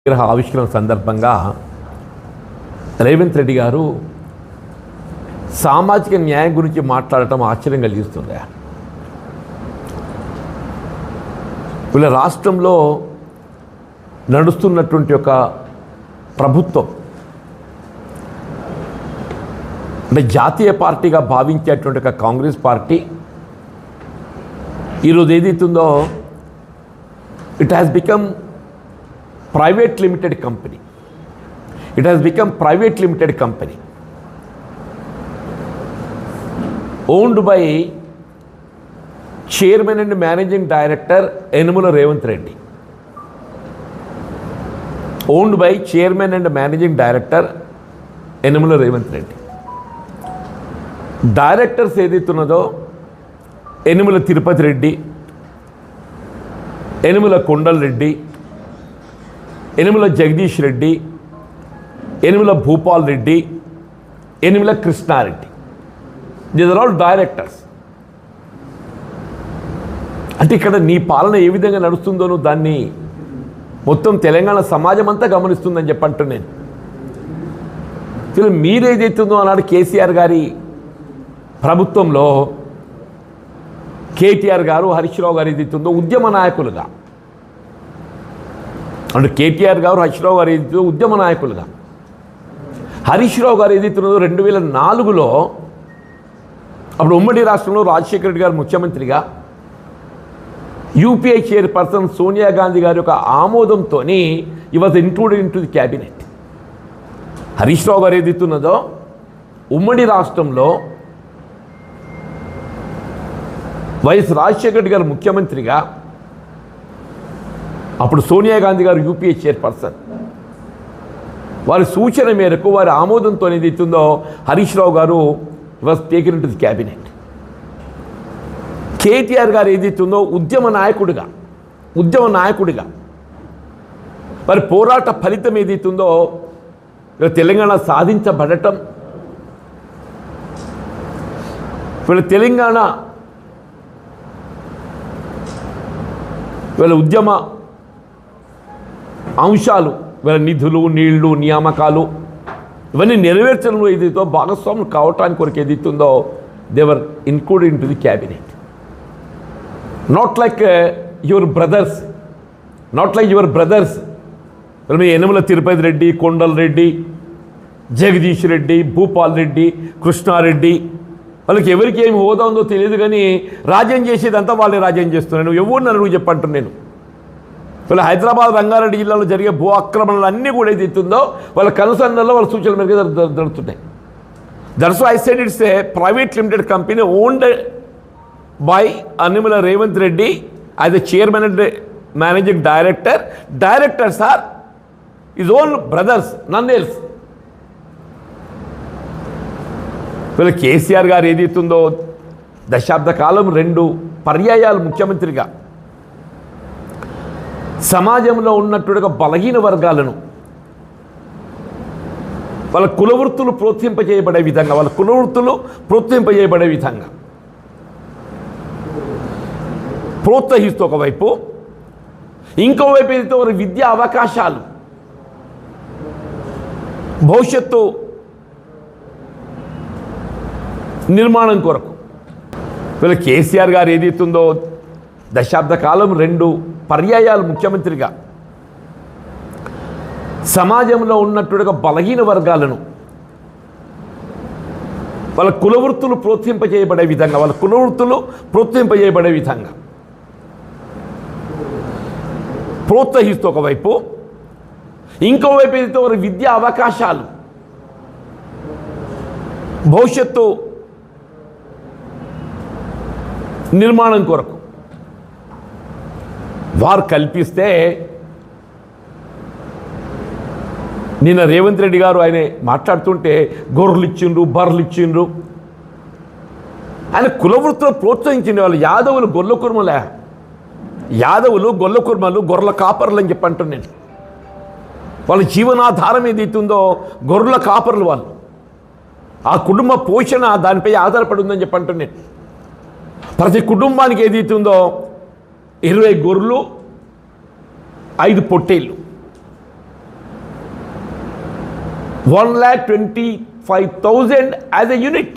విగ్రహ ఆవిష్కరణ సందర్భంగా రేవంత్ రెడ్డి గారు సామాజిక న్యాయం గురించి మాట్లాడటం ఆశ్చర్యం కలిగిస్తుంది. వీళ్ళ రాష్ట్రంలో నడుస్తున్నటువంటి ఒక ప్రభుత్వం అంటే జాతీయ పార్టీగా భావించేటువంటి ఒక కాంగ్రెస్ పార్టీ ఈరోజు ఏదైతుందో it has become private limited company. It has become private limited company owned by chairman and managing director Yanamula Revanth Reddy. Owned by chairman and managing director Yanamula Revanth Reddy. Directors ఏదైతున్నదో Yanamula Tirupati Reddy, Yanamula Kondal Reddy, Yanamala Jagadish Reddy, Yanamala Bhupal Reddy, Yanamala Krishnareddy. These are all directors. అంటే ఇక్కడ నీ పాలన ఏ విధంగా నడుస్తుందోనో దాన్ని మొత్తం తెలంగాణ సమాజం అంతా గమనిస్తుందని చెప్పంటున్నాను. మీరేదైతుందో అన్నాడు కేసీఆర్ గారి ప్రభుత్వంలో కేటీఆర్ గారు, హరీష్ రావు గారు ఏదైతుందో ఉద్యమ నాయకులుగా, అంటే కేటీఆర్ గారు, హరీష్ రావు గారు ఏదైతే ఉద్యమ నాయకులుగా, హరీష్ రావు గారు ఏదైతున్నదో 2004లో అప్పుడు ఉమ్మడి రాష్ట్రంలో రాజశేఖర రెడ్డి గారు ముఖ్యమంత్రిగా యూపీఐ చైర్పర్సన్ సోనియా గాంధీ గారి యొక్క ఆమోదంతో ఈ was included in to the cabinet. Harish Rao గారు ఏదైతున్నదో ఉమ్మడి రాష్ట్రంలో వైఎస్ రాజశేఖర రెడ్డి గారు ముఖ్యమంత్రిగా, అప్పుడు సోనియా గాంధీ గారు యూపీఏ చైర్పర్సన్, వారి సూచన మేరకు వారి ఆమోదంతో ఏదైతుందో హరీష్ రావు గారు was taken in to the cabinet. KTR గారు ఏదైతుందో ఉద్యమ నాయకుడిగా వారి పోరాట ఫలితం ఏదైతుందో తెలంగాణ సాధించబడటం, వీళ్ళ తెలంగాణ వీళ్ళ ఉద్యమ అంశాలు, వీళ్ళ నిధులు, నీళ్లు, నియామకాలు ఇవన్నీ నెరవేర్చడంలో ఏదైతే భాగస్వాములు కావటానికి కొరకు ఏదైతుందో they were included in to the cabinet. Not like your brothers Yanamala Tirupati Reddy, Kondal Reddy, Jagadish Reddy, Bhupal Reddy, Krishna Reddy, వాళ్ళకి ఎవరికి ఏమి హోదా ఉందో తెలియదు, కానీ రాజ్యం చేసేదంతా వాళ్ళే రాజ్యం చేస్తున్నాను. ఎవరు నన్ను నువ్వు చెప్పంటున్నాను నేను. వీళ్ళ హైదరాబాద్, రంగారెడ్డి జిల్లాలో జరిగే భూ ఆక్రమణలు అన్నీ కూడా ఏదైతుందో వాళ్ళ కనుసన్నల్లో వాళ్ళ సూచనల మేరకు జరుగుతున్నాయి. That's why I said it's a private limited company owned by Yanamala Revanth Reddy as a chairman and managing director. Directors are his own brothers, none else. వీళ్ళ కేసీఆర్ గారు ఏదైతుందో దశాబ్ద కాలం 2 పర్యాయాలు ముఖ్యమంత్రిగా సమాజంలో ఉన్నట్టుగా బలహీన వర్గాలను వాళ్ళ కులవృత్తులు ప్రోత్సహింపజేయబడే విధంగా ప్రోత్సహిస్తూ ఒకవైపు, ఇంకోవైపు ఏదైతే వారి విద్యా అవకాశాలు, భవిష్యత్తు నిర్మాణం కొరకు వీళ్ళ కేసీఆర్ గారు ఏదైతుందో దశాబ్ద కాలం 2 పర్యాయాలు ముఖ్యమంత్రిగా సమాజంలో ఉన్నట్టుగా బలహీన వర్గాలను వాళ్ళ కులవృత్తులు ప్రోత్సహింపజేయబడే విధంగా ప్రోత్సహిస్తూ ఒకవైపు, ఇంకోవైపు ఏదైతే వారి విద్యా అవకాశాలు, భవిష్యత్తు నిర్మాణం కొరకు వారు కల్పిస్తే, నిన్న రేవంత్ రెడ్డి గారు ఆయన మాట్లాడుతుంటే గొర్రెలు ఇచ్చిండ్రు, బర్రెలు ఇచ్చిండ్రు, ఆయన కులవృత్తులు ప్రోత్సహించింది. వాళ్ళు యాదవులు గొల్ల కుర్మలు, గొర్రెల కాపర్లు అని చెప్పి అంటున్నాను. వాళ్ళ జీవనాధారం ఏదైతుందో గొర్రెల కాపర్లు, వాళ్ళు ఆ కుటుంబ పోషణ దానిపై ఆధారపడి ఉందని చెప్పి అంటున్నాను. ప్రతి కుటుంబానికి ఏదైతుందో 20 గొర్రెలు 5 పొట్టేళ్ళు 1,25,000 యాజ్ ఎ యూనిట్.